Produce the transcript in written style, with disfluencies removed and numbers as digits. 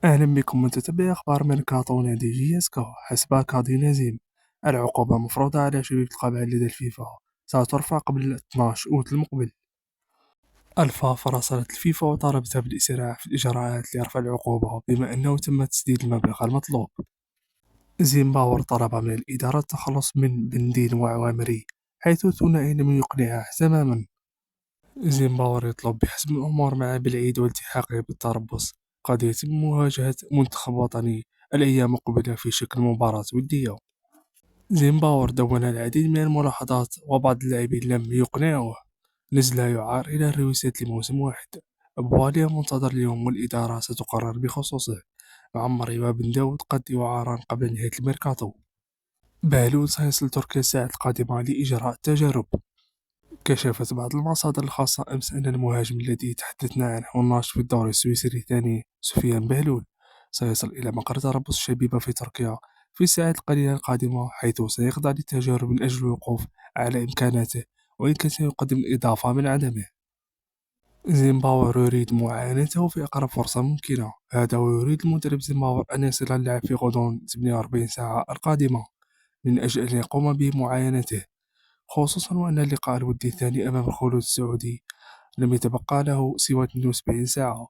أهلا بكم متتبعي أخبار ميركاتو نادي جياسكو. حسب كادي نزيم، العقوبة مفروضة على شبيبة القبعة لدى الفيفا سترفع قبل 12 أوت المقبل. الفاف راسلت الفيفا وطالبتها بالإسراع في الإجراءات لرفع العقوبة بما أنه تم تسديد المبلغ المطلوب. زيمباور طلب من الإدارة التخلص من بندين وعوامري حيث ثنائي لم يقنعه تماما. زيمباور يطلب بحسم الأمور مع بالعيد والتحاقه بالتربص. قد يتم مواجهة منتخب وطني الأيام المقبلة في شكل مباراة ودية. زيمباور دون العديد من الملاحظات وبعض اللاعبين لم يقنعوه. نزل يعار إلى الرويسات لموسم واحد. بواليا منتظر اليوم والإدارة ستقرر بخصوصه. معمر وبن داود قد يعاران قبل نهاية الميركاتو. بهلول سيصل تركيا الساعة القادمة لإجراء التجارب. كشفت بعض المصادر الخاصة أمس أن المهاجم الذي تحدثنا عنه والناشط في الدوري السويسري الثاني سفيان بهلول سيصل إلى مقر تربص الشبيبة في تركيا في الساعات القليلة القادمة، حيث سيخضع للتجارب من أجل الوقوف على إمكاناته، وإن كان سيقدم الإضافة من عدمه. زيمباور يريد معاينته في أقرب فرصة ممكنة. هذا ويريد المدرب زيمباور أن يصل اللعب في غضون 48 ساعة القادمة من أجل أن يقوم بمعاينته، خصوصا وأن اللقاء الودي الثاني أمام الخلود السعودي لم يتبقى له سوى 72 ساعة.